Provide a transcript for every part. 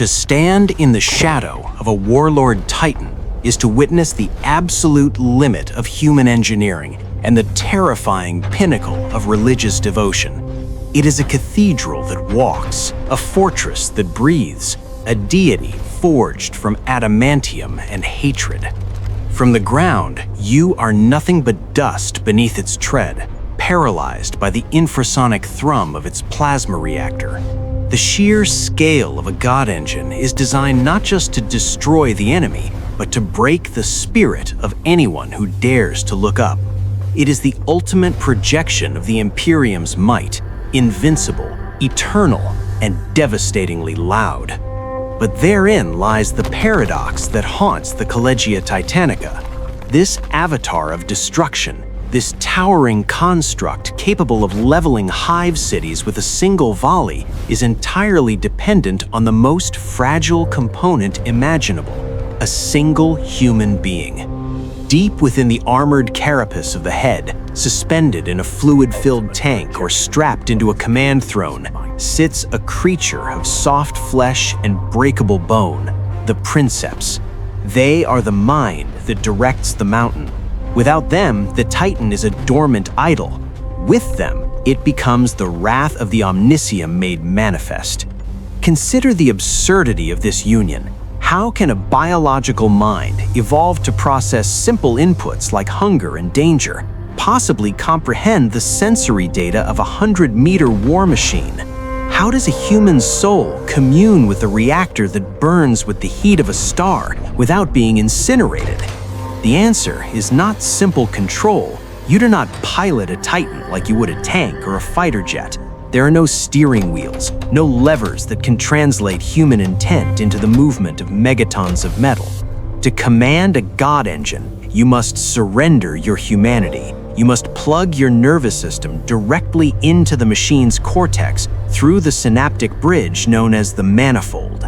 To stand in the shadow of a Warlord Titan is to witness the absolute limit of human engineering and the terrifying pinnacle of religious devotion. It is a cathedral that walks, a fortress that breathes, a deity forged from adamantium and hatred. From the ground, you are nothing but dust beneath its tread, paralyzed by the infrasonic thrum of its plasma reactor. The sheer scale of a god engine is designed not just to destroy the enemy, but to break the spirit of anyone who dares to look up. It is the ultimate projection of the Imperium's might, invincible, eternal, and devastatingly loud. But therein lies the paradox that haunts the Collegia Titanica. This avatar of destruction, this towering construct capable of leveling hive cities with a single volley, is entirely dependent on the most fragile component imaginable: a single human being. Deep within the armored carapace of the head, suspended in a fluid-filled tank or strapped into a command throne, sits a creature of soft flesh and breakable bone, the Princeps. They are the mind that directs the mountain. Without them, the Titan is a dormant idol. With them, it becomes the wrath of the Omniscium made manifest. Consider the absurdity of this union. How can a biological mind evolve to process simple inputs like hunger and danger, possibly comprehend the sensory data of a 100-meter war machine? How does a human soul commune with a reactor that burns with the heat of a star without being incinerated? The answer is not simple control. You do not pilot a Titan like you would a tank or a fighter jet. There are no steering wheels, no levers that can translate human intent into the movement of megatons of metal. To command a god engine, you must surrender your humanity. You must plug your nervous system directly into the machine's cortex through the synaptic bridge known as the Manifold.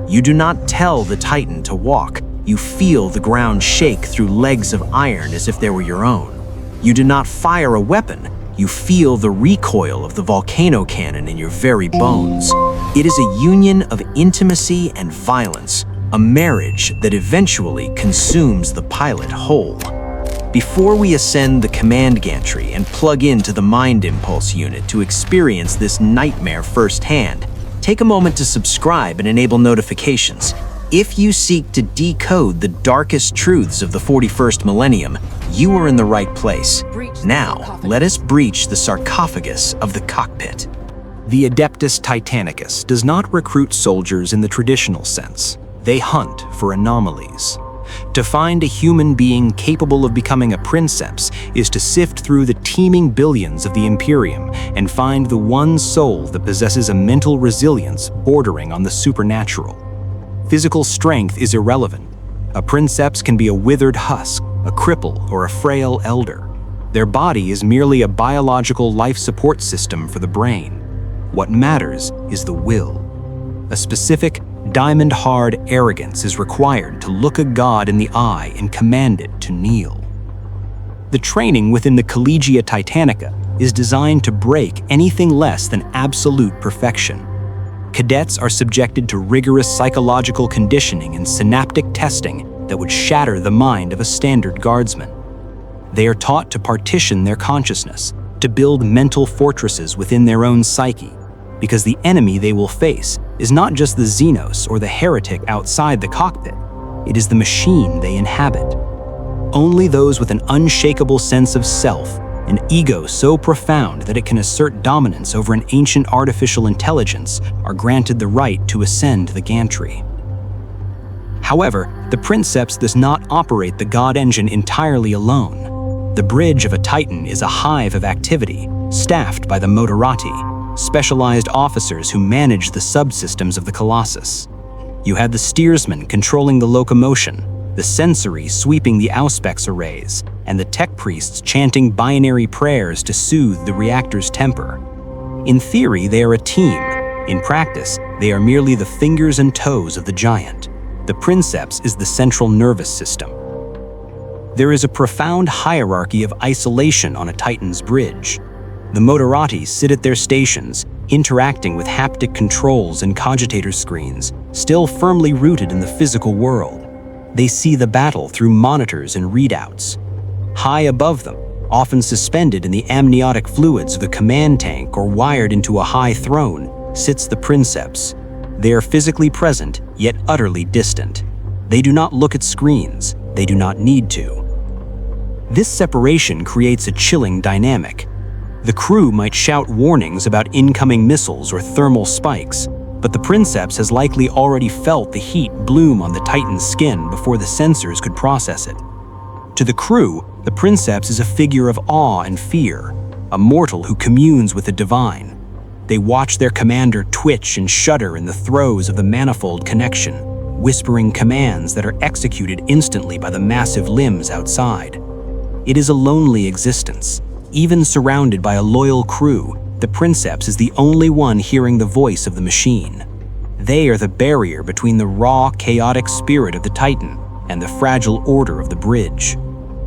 You do not tell the Titan to walk. You feel the ground shake through legs of iron as if they were your own. You do not fire a weapon. You feel the recoil of the volcano cannon in your very bones. It is a union of intimacy and violence, a marriage that eventually consumes the pilot whole. Before we ascend the command gantry and plug into the Mind Impulse unit to experience this nightmare firsthand, take a moment to subscribe and enable notifications. If you seek to decode the darkest truths of the 41st millennium, you are in the right place. Now, let us breach the sarcophagus of the cockpit. The Adeptus Titanicus does not recruit soldiers in the traditional sense. They hunt for anomalies. To find a human being capable of becoming a Princeps is to sift through the teeming billions of the Imperium and find the one soul that possesses a mental resilience bordering on the supernatural. Physical strength is irrelevant. A Princeps can be a withered husk, a cripple, or a frail elder. Their body is merely a biological life support system for the brain. What matters is the will. A specific, diamond-hard arrogance is required to look a god in the eye and command it to kneel. The training within the Collegia Titanica is designed to break anything less than absolute perfection. Cadets are subjected to rigorous psychological conditioning and synaptic testing that would shatter the mind of a standard guardsman. They are taught to partition their consciousness, to build mental fortresses within their own psyche, because the enemy they will face is not just the Xenos or the heretic outside the cockpit, it is the machine they inhabit. Only those with an unshakable sense of self, an ego so profound that it can assert dominance over an ancient artificial intelligence, are granted the right to ascend the gantry. However, the Princeps does not operate the god engine entirely alone. The bridge of a Titan is a hive of activity, staffed by the Motorati, specialized officers who manage the subsystems of the Colossus. You have the steersman controlling the locomotion, the sensory sweeping the auspex arrays, and the tech priests chanting binary prayers to soothe the reactor's temper. In theory, they are a team. In practice, they are merely the fingers and toes of the giant. The Princeps is the central nervous system. There is a profound hierarchy of isolation on a Titan's bridge. The Motorati sit at their stations, interacting with haptic controls and cogitator screens, still firmly rooted in the physical world. They see the battle through monitors and readouts. High above them, often suspended in the amniotic fluids of a command tank or wired into a high throne, sits the Princeps. They are physically present, yet utterly distant. They do not look at screens. They do not need to. This separation creates a chilling dynamic. The crew might shout warnings about incoming missiles or thermal spikes, but the Princeps has likely already felt the heat bloom on the Titan's skin before the sensors could process it. To the crew, the Princeps is a figure of awe and fear, a mortal who communes with the divine. They watch their commander twitch and shudder in the throes of the Manifold connection, whispering commands that are executed instantly by the massive limbs outside. It is a lonely existence. Even surrounded by a loyal crew, the Princeps is the only one hearing the voice of the machine. They are the barrier between the raw, chaotic spirit of the Titan and the fragile order of the bridge.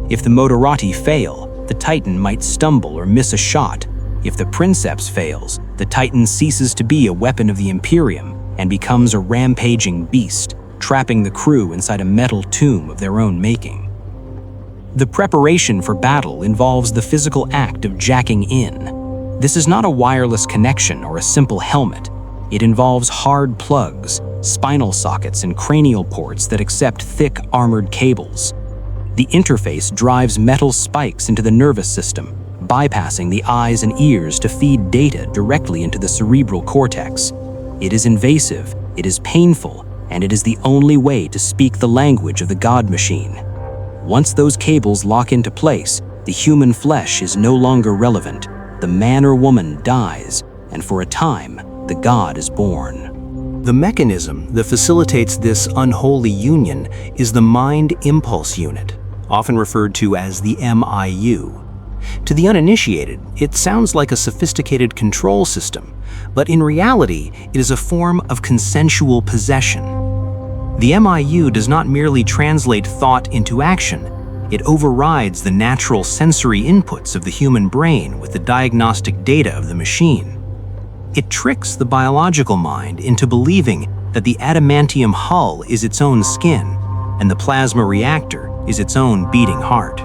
If the Motorati fail, the Titan might stumble or miss a shot. If the Princeps fails, the Titan ceases to be a weapon of the Imperium and becomes a rampaging beast, trapping the crew inside a metal tomb of their own making. The preparation for battle involves the physical act of jacking in. This is not a wireless connection or a simple helmet. It involves hard plugs, spinal sockets, and cranial ports that accept thick, armored cables. The interface drives metal spikes into the nervous system, bypassing the eyes and ears to feed data directly into the cerebral cortex. It is invasive, it is painful, and it is the only way to speak the language of the God machine. Once those cables lock into place, the human flesh is no longer relevant. The man or woman dies, and for a time, the god is born. The mechanism that facilitates this unholy union is the Mind Impulse Unit, often referred to as the MIU. To the uninitiated, it sounds like a sophisticated control system, but in reality, it is a form of consensual possession. The MIU does not merely translate thought into action, it overrides the natural sensory inputs of the human brain with the diagnostic data of the machine. It tricks the biological mind into believing that the adamantium hull is its own skin, and the plasma reactor is its own beating heart.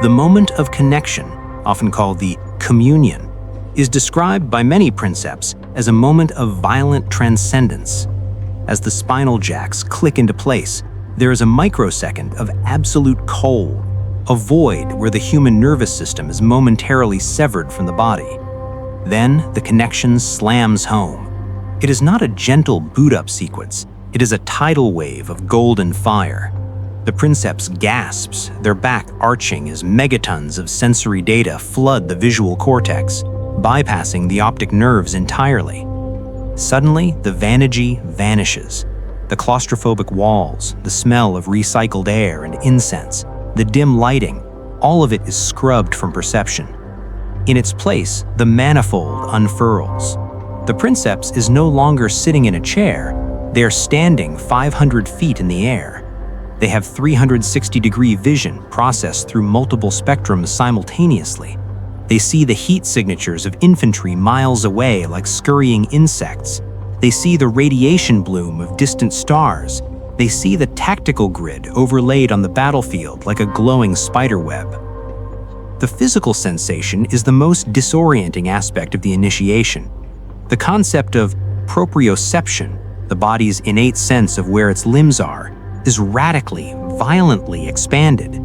The moment of connection, often called the communion, is described by many Princeps as a moment of violent transcendence. As the spinal jacks click into place, there is a microsecond of absolute cold, a void where the human nervous system is momentarily severed from the body. Then the connection slams home. It is not a gentle boot-up sequence, it is a tidal wave of golden fire. The Princeps gasps, their back arching as megatons of sensory data flood the visual cortex, bypassing the optic nerves entirely. Suddenly, the vanity vanishes. The claustrophobic walls, the smell of recycled air and incense, the dim lighting, all of it is scrubbed from perception. In its place, the Manifold unfurls. The Princeps is no longer sitting in a chair, they are standing 500 feet in the air. They have 360-degree vision processed through multiple spectrums simultaneously. They see the heat signatures of infantry miles away like scurrying insects. They see the radiation bloom of distant stars. They see the tactical grid overlaid on the battlefield like a glowing spiderweb. The physical sensation is the most disorienting aspect of the initiation. The concept of proprioception, the body's innate sense of where its limbs are, is radically, violently expanded.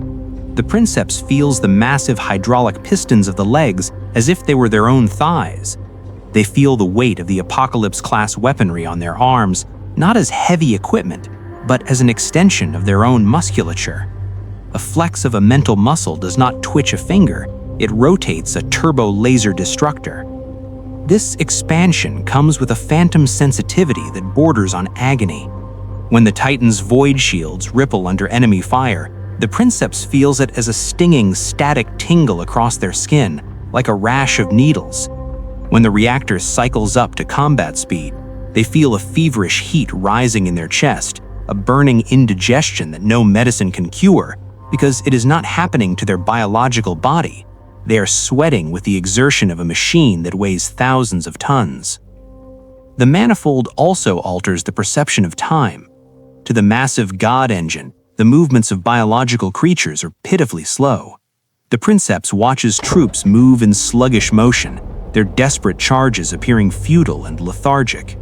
The Princeps feels the massive hydraulic pistons of the legs as if they were their own thighs. They feel the weight of the Apocalypse-class weaponry on their arms, not as heavy equipment, but as an extension of their own musculature. A flex of a mental muscle does not twitch a finger, it rotates a turbo laser destructor. This expansion comes with a phantom sensitivity that borders on agony. When the Titan's void shields ripple under enemy fire, the Princeps feels it as a stinging, static tingle across their skin, like a rash of needles. When the reactor cycles up to combat speed, they feel a feverish heat rising in their chest, a burning indigestion that no medicine can cure, because it is not happening to their biological body. They are sweating with the exertion of a machine that weighs thousands of tons. The Manifold also alters the perception of time. To the massive God engine, the movements of biological creatures are pitifully slow. The Princeps watches troops move in sluggish motion, their desperate charges appearing futile and lethargic.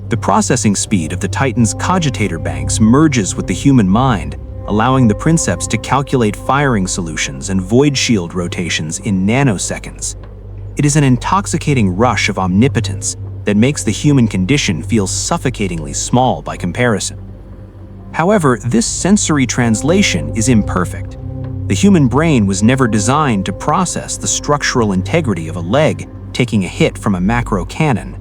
The processing speed of the Titan's cogitator banks merges with the human mind, allowing the Princeps to calculate firing solutions and void shield rotations in nanoseconds. It is an intoxicating rush of omnipotence that makes the human condition feel suffocatingly small by comparison. However, this sensory translation is imperfect. The human brain was never designed to process the structural integrity of a leg taking a hit from a macro cannon.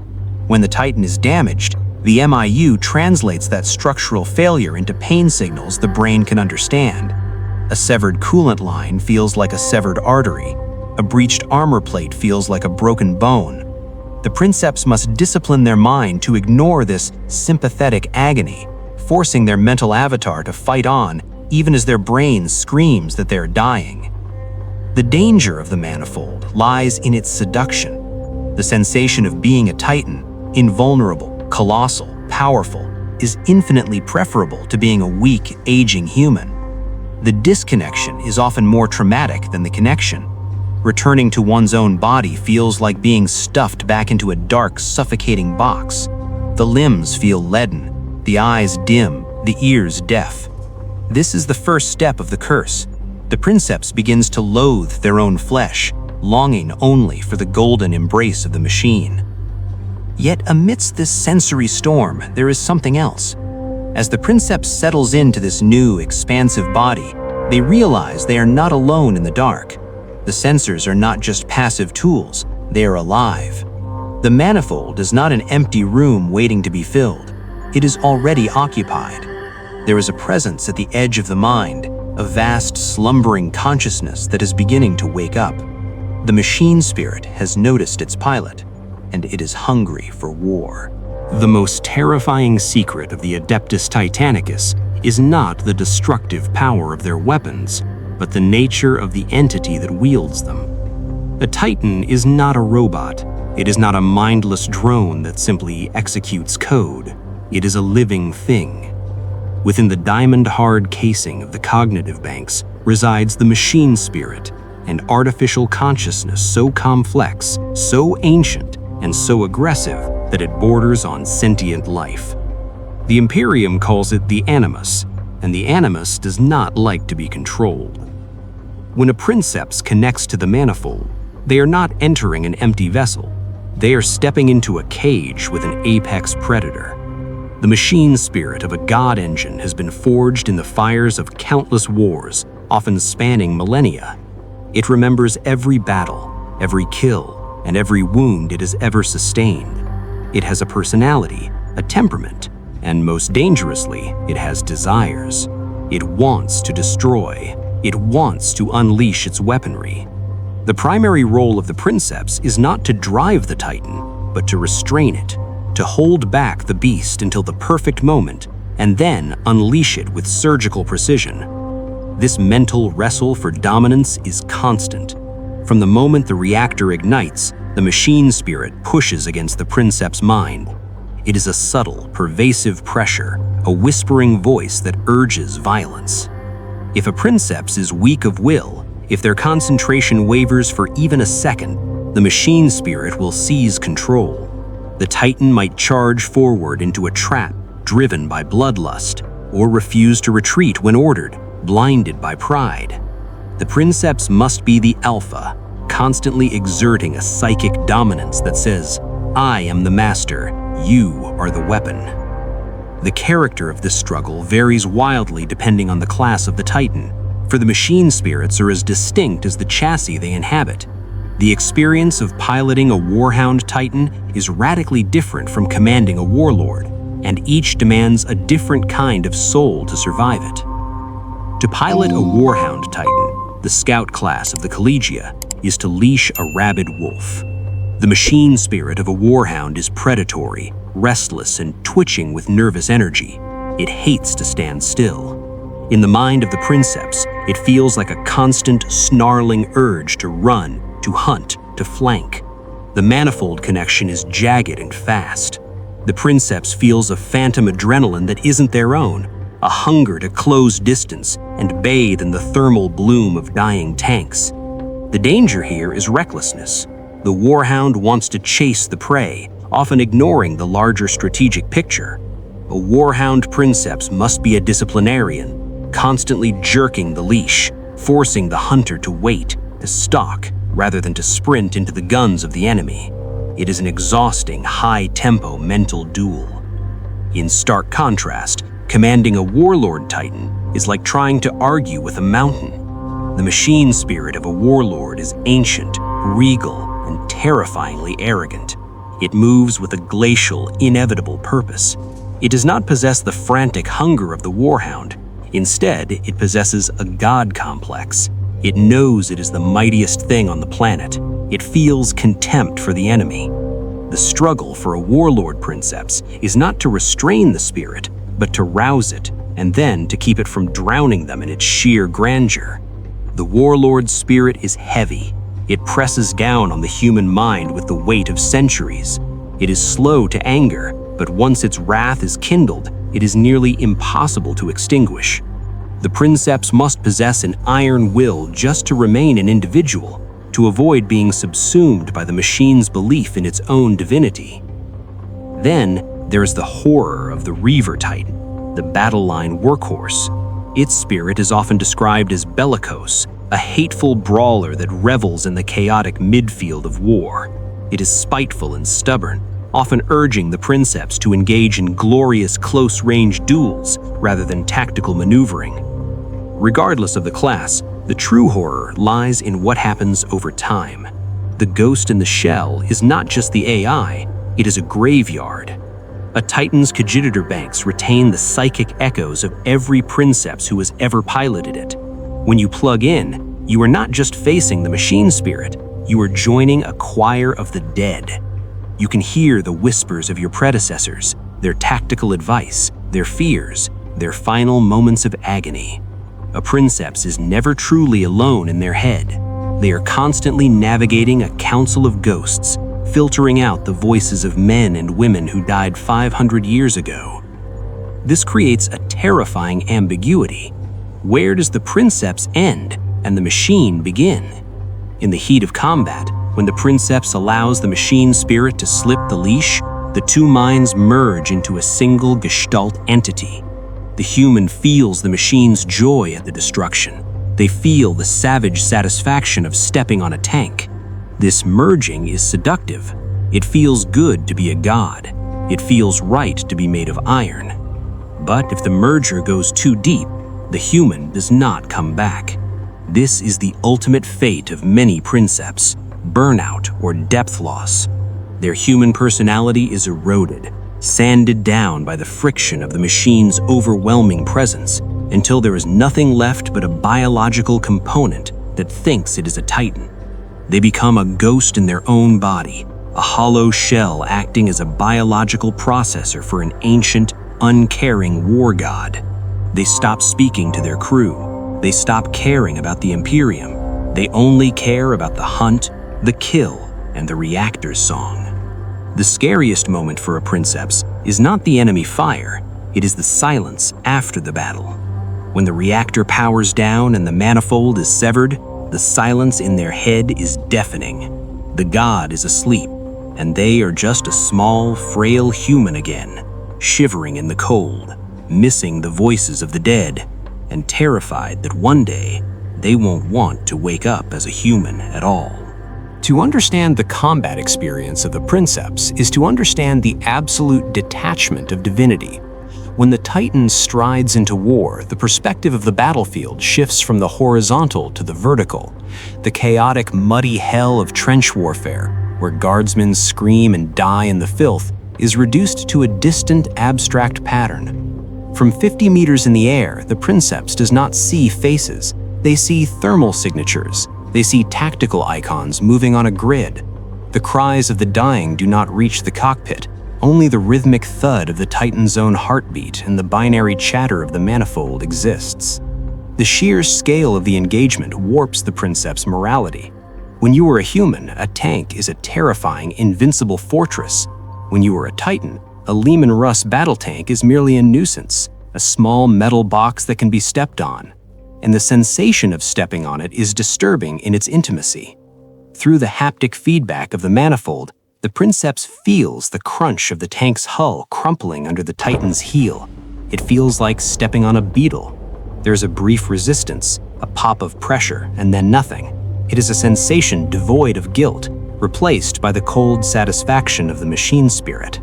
When the Titan is damaged, the MIU translates that structural failure into pain signals the brain can understand. A severed coolant line feels like a severed artery. A breached armor plate feels like a broken bone. The Princeps must discipline their mind to ignore this sympathetic agony, forcing their mental avatar to fight on even as their brain screams that they're dying. The danger of the Manifold lies in its seduction. The sensation of being a Titan, invulnerable, colossal, powerful, is infinitely preferable to being a weak, aging human. The disconnection is often more traumatic than the connection. Returning to one's own body feels like being stuffed back into a dark, suffocating box. The limbs feel leaden, the eyes dim, the ears deaf. This is the first step of the curse. The Princeps begins to loathe their own flesh, longing only for the golden embrace of the machine. Yet amidst this sensory storm, there is something else. As the Princeps settles into this new, expansive body, they realize they are not alone in the dark. The sensors are not just passive tools, they are alive. The Manifold is not an empty room waiting to be filled. It is already occupied. There is a presence at the edge of the mind, a vast, slumbering consciousness that is beginning to wake up. The machine spirit has noticed its pilot, and it is hungry for war. The most terrifying secret of the Adeptus Titanicus is not the destructive power of their weapons, but the nature of the entity that wields them. The Titan is not a robot. It is not a mindless drone that simply executes code. It is a living thing. Within the diamond-hard casing of the cognitive banks resides the machine spirit, an artificial consciousness so complex, so ancient, and so aggressive that it borders on sentient life. The Imperium calls it the Animus, and the Animus does not like to be controlled. When a Princeps connects to the Manifold, they are not entering an empty vessel. They are stepping into a cage with an apex predator. The machine spirit of a god engine has been forged in the fires of countless wars, often spanning millennia. It remembers every battle, every kill, and every wound it has ever sustained. It has a personality, a temperament, and most dangerously, it has desires. It wants to destroy. It wants to unleash its weaponry. The primary role of the Princeps is not to drive the Titan, but to restrain it, to hold back the beast until the perfect moment, and then unleash it with surgical precision. This mental wrestle for dominance is constant. From the moment the reactor ignites, the machine spirit pushes against the Princeps' mind. It is a subtle, pervasive pressure, a whispering voice that urges violence. If a Princeps is weak of will, if their concentration wavers for even a second, the machine spirit will seize control. The Titan might charge forward into a trap driven by bloodlust, or refuse to retreat when ordered, blinded by pride. The Princeps must be the alpha, constantly exerting a psychic dominance that says, "I am the master, you are the weapon." The character of this struggle varies wildly depending on the class of the Titan, for the machine spirits are as distinct as the chassis they inhabit. The experience of piloting a Warhound Titan is radically different from commanding a Warlord, and each demands a different kind of soul to survive it. To pilot a Warhound Titan, the scout class of the Collegia, is to leash a rabid wolf. The machine spirit of a Warhound is predatory, restless, and twitching with nervous energy. It hates to stand still. In the mind of the Princeps, it feels like a constant, snarling urge to run, to hunt, to flank. The Manifold connection is jagged and fast. The Princeps feels a phantom adrenaline that isn't their own, a hunger to close distance and bathe in the thermal bloom of dying tanks. The danger here is recklessness. The warhound wants to chase the prey, often ignoring the larger strategic picture. A warhound Princeps must be a disciplinarian, constantly jerking the leash, forcing the hunter to wait, to stalk, rather than to sprint into the guns of the enemy. It is an exhausting, high-tempo mental duel. In stark contrast, commanding a Warlord Titan is like trying to argue with a mountain. The machine spirit of a warlord is ancient, regal, and terrifyingly arrogant. It moves with a glacial, inevitable purpose. It does not possess the frantic hunger of the warhound. Instead, it possesses a god complex. It knows it is the mightiest thing on the planet. It feels contempt for the enemy. The struggle for a warlord Princeps is not to restrain the spirit, but to rouse it, and then to keep it from drowning them in its sheer grandeur. The warlord's spirit is heavy. It presses down on the human mind with the weight of centuries. It is slow to anger, but once its wrath is kindled, it is nearly impossible to extinguish. The Princeps must possess an iron will just to remain an individual, to avoid being subsumed by the machine's belief in its own divinity. Then, there is the horror of the Reaver Titan, the battle line workhorse. Its spirit is often described as bellicose, a hateful brawler that revels in the chaotic midfield of war. It is spiteful and stubborn, often urging the Princeps to engage in glorious close-range duels rather than tactical maneuvering. Regardless of the class, the true horror lies in what happens over time. The ghost in the shell is not just the AI, it is a graveyard. A Titan's cogitator banks retain the psychic echoes of every Princeps who has ever piloted it. When you plug in, you are not just facing the machine spirit, you are joining a choir of the dead. You can hear the whispers of your predecessors, their tactical advice, their fears, their final moments of agony. A Princeps is never truly alone in their head. They are constantly navigating a council of ghosts, filtering out the voices of men and women who died 500 years ago. This creates a terrifying ambiguity. Where does the Princeps end and the machine begin? In the heat of combat, when the Princeps allows the machine spirit to slip the leash, the two minds merge into a single gestalt entity. The human feels the machine's joy at the destruction. They feel the savage satisfaction of stepping on a tank. This merging is seductive. It feels good to be a god. It feels right to be made of iron. But if the merger goes too deep, the human does not come back. This is the ultimate fate of many Princeps, burnout or depth loss. Their human personality is eroded, sanded down by the friction of the machine's overwhelming presence, until there is nothing left but a biological component that thinks it is a Titan. They become a ghost in their own body, a hollow shell acting as a biological processor for an ancient, uncaring war god. They stop speaking to their crew. They stop caring about the Imperium. They only care about the hunt, the kill, and the reactor's song. The scariest moment for a Princeps is not the enemy fire, it is the silence after the battle. When the reactor powers down and the manifold is severed, the silence in their head is deafening. The god is asleep, and they are just a small, frail human again, shivering in the cold, missing the voices of the dead, and terrified that one day they won't want to wake up as a human at all. To understand the combat experience of the Princeps is to understand the absolute detachment of divinity. When the Titan strides into war, the perspective of the battlefield shifts from the horizontal to the vertical. The chaotic, muddy hell of trench warfare, where guardsmen scream and die in the filth, is reduced to a distant, abstract pattern. From 50 meters in the air, the Princeps does not see faces. They see thermal signatures. They see tactical icons moving on a grid. The cries of the dying do not reach the cockpit. Only the rhythmic thud of the Titan's own heartbeat and the binary chatter of the manifold exists. The sheer scale of the engagement warps the Princeps' morality. When you are a human, a tank is a terrifying, invincible fortress. When you are a Titan, A Lehman Russ battle tank is merely a nuisance, a small metal box that can be stepped on, and the sensation of stepping on it is disturbing in its intimacy. Through the haptic feedback of the Manifold, the Princeps feels the crunch of the tank's hull crumpling under the Titan's heel. It feels like stepping on a beetle. There's a brief resistance, a pop of pressure, and then nothing. It is a sensation devoid of guilt, replaced by the cold satisfaction of the machine spirit.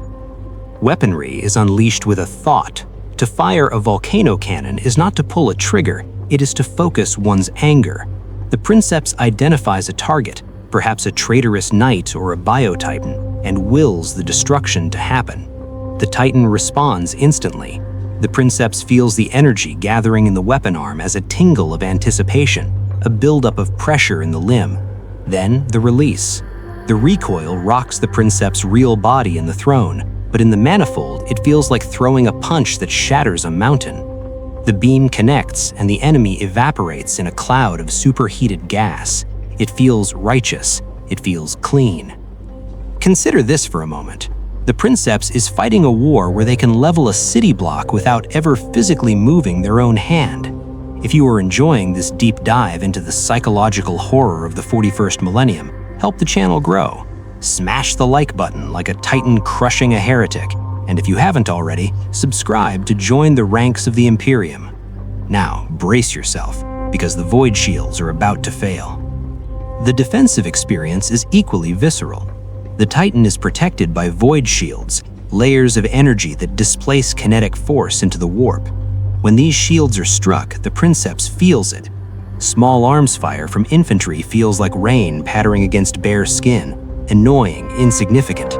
Weaponry is unleashed with a thought. To fire a volcano cannon is not to pull a trigger, it is to focus one's anger. The Princeps identifies a target, perhaps a traitorous knight or a bio-titan, and wills the destruction to happen. The Titan responds instantly. The Princeps feels the energy gathering in the weapon arm as a tingle of anticipation, a buildup of pressure in the limb. Then the release. The recoil rocks the Princeps' real body in the throne, but in the Manifold, it feels like throwing a punch that shatters a mountain. The beam connects and the enemy evaporates in a cloud of superheated gas. It feels righteous. It feels clean. Consider this for a moment. The Princeps is fighting a war where they can level a city block without ever physically moving their own hand. If you are enjoying this deep dive into the psychological horror of the 41st millennium, help the channel grow. Smash the like button like a Titan crushing a heretic, and if you haven't already, subscribe to join the ranks of the Imperium. Now, brace yourself, because the void shields are about to fail. The defensive experience is equally visceral. The Titan is protected by void shields, layers of energy that displace kinetic force into the warp. When these shields are struck, the Princeps feels it. Small arms fire from infantry feels like rain pattering against bare skin, annoying, insignificant.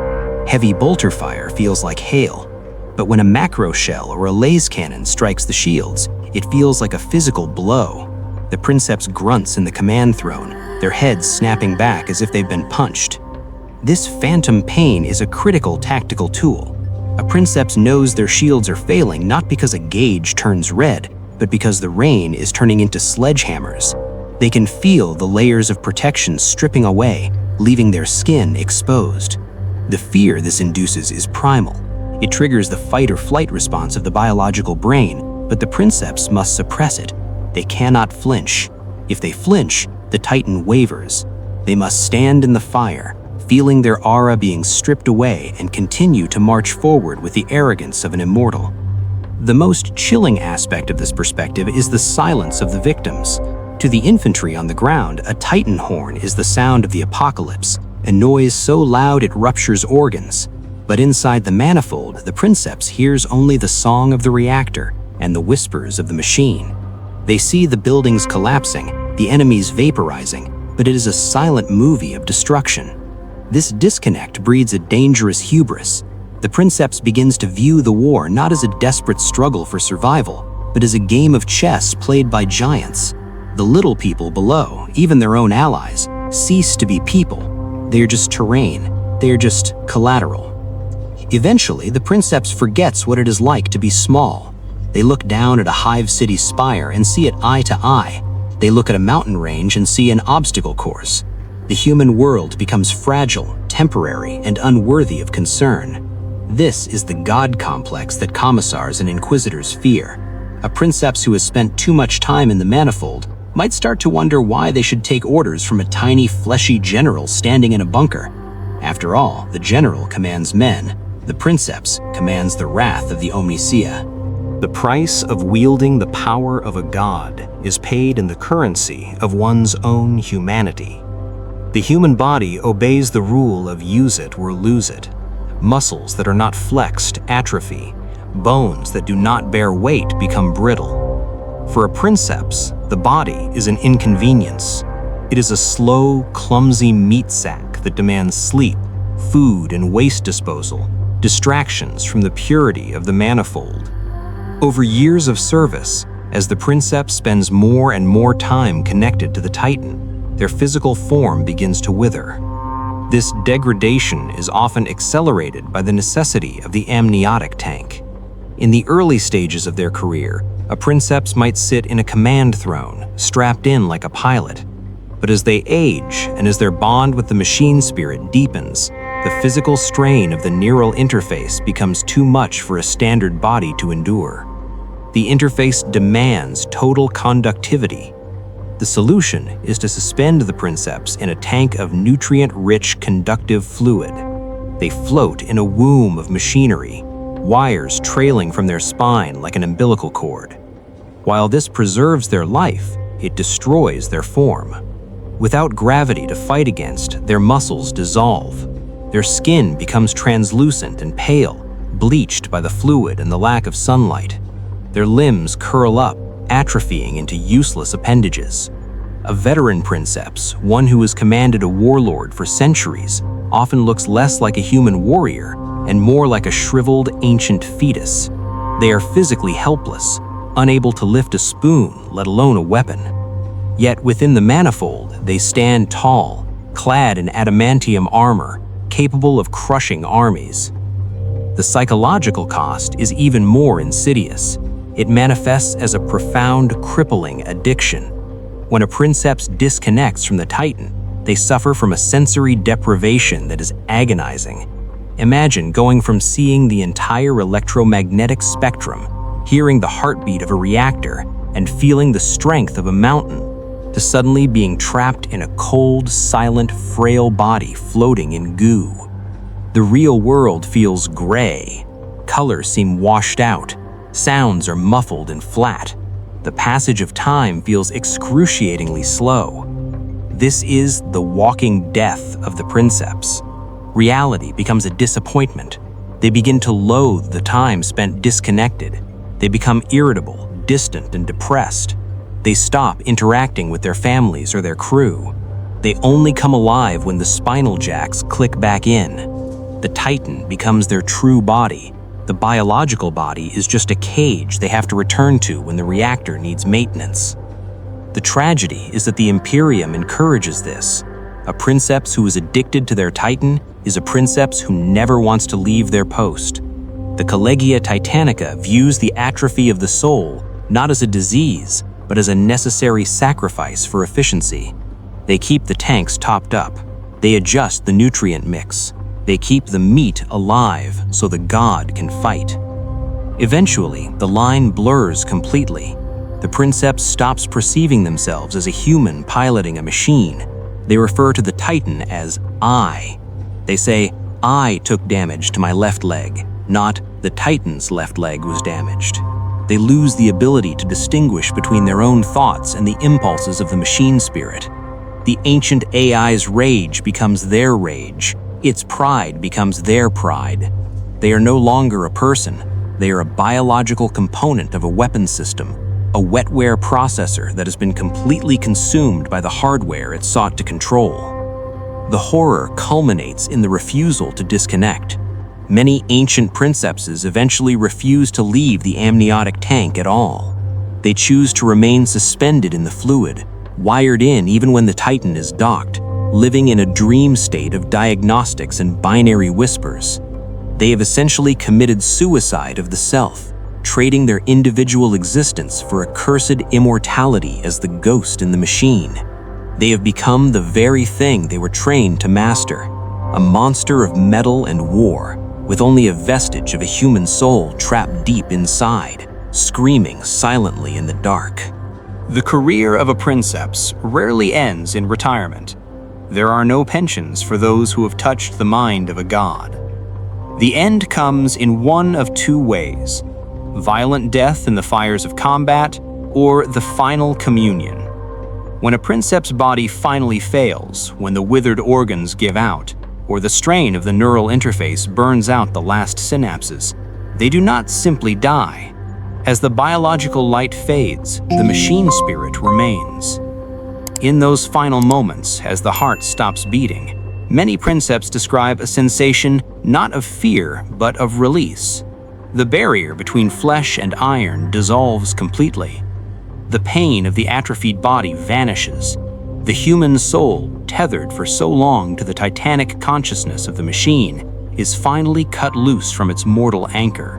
Heavy bolter fire feels like hail. But when a macro shell or a laser cannon strikes the shields, it feels like a physical blow. The Princeps grunts in the command throne, their heads snapping back as if they've been punched. This phantom pain is a critical tactical tool. A Princeps knows their shields are failing not because a gauge turns red, but because the rain is turning into sledgehammers. They can feel the layers of protection stripping away, leaving their skin exposed. The fear this induces is primal. It triggers the fight or flight response of the biological brain, but the Princeps must suppress it. They cannot flinch. If they flinch, the Titan wavers. They must stand in the fire, feeling their aura being stripped away and continue to march forward with the arrogance of an immortal. The most chilling aspect of this perspective is the silence of the victims. To the infantry on the ground, a Titan horn is the sound of the apocalypse, a noise so loud it ruptures organs. But inside the Manifold, the Princeps hears only the song of the reactor and the whispers of the machine. They see the buildings collapsing, the enemies vaporizing, but it is a silent movie of destruction. This disconnect breeds a dangerous hubris. The Princeps begins to view the war not as a desperate struggle for survival, but as a game of chess played by giants. The little people below, even their own allies, cease to be people. They are just terrain. They are just collateral. Eventually, the Princeps forgets what it is like to be small. They look down at a hive city spire and see it eye to eye. They look at a mountain range and see an obstacle course. The human world becomes fragile, temporary, and unworthy of concern. This is the god complex that commissars and inquisitors fear. A Princeps who has spent too much time in the Manifold might start to wonder why they should take orders from a tiny, fleshy general standing in a bunker. After all, the general commands men. The Princeps commands the wrath of the Omnicia. The price of wielding the power of a god is paid in the currency of one's own humanity. The human body obeys the rule of use it or lose it. Muscles that are not flexed atrophy. Bones that do not bear weight become brittle. For a Princeps, the body is an inconvenience. It is a slow, clumsy meat sack that demands sleep, food, and waste disposal, distractions from the purity of the Manifold. Over years of service, as the Princeps spends more and more time connected to the Titan, their physical form begins to wither. This degradation is often accelerated by the necessity of the amniotic tank. In the early stages of their career, a Princeps might sit in a command throne, strapped in like a pilot. But as they age and as their bond with the machine spirit deepens, The physical strain of the neural interface becomes too much for a standard body to endure. The interface demands total conductivity. The solution is to suspend the Princeps in a tank of nutrient-rich conductive fluid. They float in a womb of machinery, wires trailing from their spine like an umbilical cord. While this preserves their life, it destroys their form. Without gravity to fight against, their muscles dissolve. Their skin becomes translucent and pale, bleached by the fluid and the lack of sunlight. Their limbs curl up, atrophying into useless appendages. A veteran Princeps, one who has commanded a warlord for centuries, often looks less like a human warrior and more like a shriveled ancient fetus. They are physically helpless, unable to lift a spoon, let alone a weapon. Yet within the Manifold, they stand tall, clad in adamantium armor, capable of crushing armies. The psychological cost is even more insidious. It manifests as a profound, crippling addiction. When a Princeps disconnects from the Titan, they suffer from a sensory deprivation that is agonizing. Imagine going from seeing the entire electromagnetic spectrum, hearing the heartbeat of a reactor, and feeling the strength of a mountain, to suddenly being trapped in a cold, silent, frail body floating in goo. The real world feels gray. Colors seem washed out. Sounds are muffled and flat. The passage of time feels excruciatingly slow. This is the walking death of the Princeps. Reality becomes a disappointment. They begin to loathe the time spent disconnected. They become irritable, distant, and depressed. They stop interacting with their families or their crew. They only come alive when the spinal jacks click back in. The Titan becomes their true body. The biological body is just a cage they have to return to when the reactor needs maintenance. The tragedy is that the Imperium encourages this. A Princeps who is addicted to their Titan is a Princeps who never wants to leave their post. The Collegia Titanica views the atrophy of the soul not as a disease, but as a necessary sacrifice for efficiency. They keep the tanks topped up. They adjust the nutrient mix. They keep the meat alive so the god can fight. Eventually, the line blurs completely. The Princeps stops perceiving themselves as a human piloting a machine. They refer to the Titan as I. They say, I took damage to my left leg, not the Titan's left leg was damaged. They lose the ability to distinguish between their own thoughts and the impulses of the machine spirit. The ancient AI's rage becomes their rage. Its pride becomes their pride. They are no longer a person. They are a biological component of a weapons system, a wetware processor that has been completely consumed by the hardware it sought to control. The horror culminates in the refusal to disconnect. Many ancient Princepses eventually refuse to leave the amniotic tank at all. They choose to remain suspended in the fluid, wired in even when the Titan is docked, living in a dream state of diagnostics and binary whispers. They have essentially committed suicide of the self, trading their individual existence for a cursed immortality as the ghost in the machine. They have become the very thing they were trained to master, a monster of metal and war, with only a vestige of a human soul trapped deep inside, screaming silently in the dark. The career of a Princeps rarely ends in retirement. There are no pensions for those who have touched the mind of a god. The end comes in one of two ways: violent death in the fires of combat, or the final communion. When a Princeps' body finally fails, when the withered organs give out, or the strain of the neural interface burns out the last synapses, they do not simply die. As the biological light fades, the machine spirit remains. In those final moments, as the heart stops beating, many Princeps describe a sensation not of fear, but of release. The barrier between flesh and iron dissolves completely. The pain of the atrophied body vanishes. The human soul, tethered for so long to the titanic consciousness of the machine, is finally cut loose from its mortal anchor.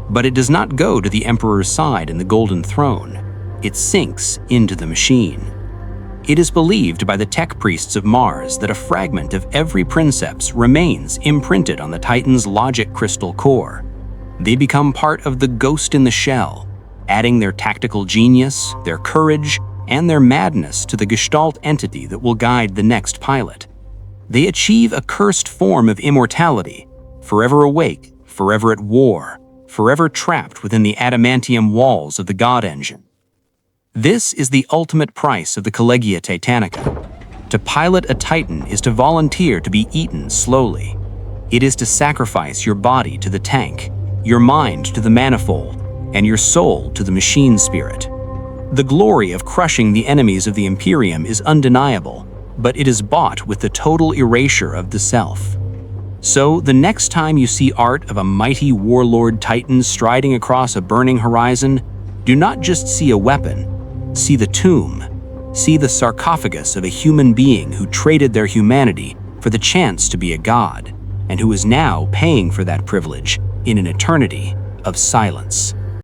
But it does not go to the Emperor's side in the Golden Throne. It sinks into the machine. It is believed by the tech priests of Mars that a fragment of every Princeps remains imprinted on the Titan's logic crystal core. They become part of the ghost in the shell, adding their tactical genius, their courage, and their madness to the gestalt entity that will guide the next pilot. They achieve a cursed form of immortality, forever awake, forever at war, forever trapped within the adamantium walls of the God Engine. This is the ultimate price of the Collegia Titanica. To pilot a Titan is to volunteer to be eaten slowly. It is to sacrifice your body to the tank, your mind to the Manifold, and your soul to the machine spirit. The glory of crushing the enemies of the Imperium is undeniable, but it is bought with the total erasure of the self. So, the next time you see art of a mighty Warlord Titan striding across a burning horizon, do not just see a weapon, see the tomb. See the sarcophagus of a human being who traded their humanity for the chance to be a god, and who is now paying for that privilege in an eternity of silence.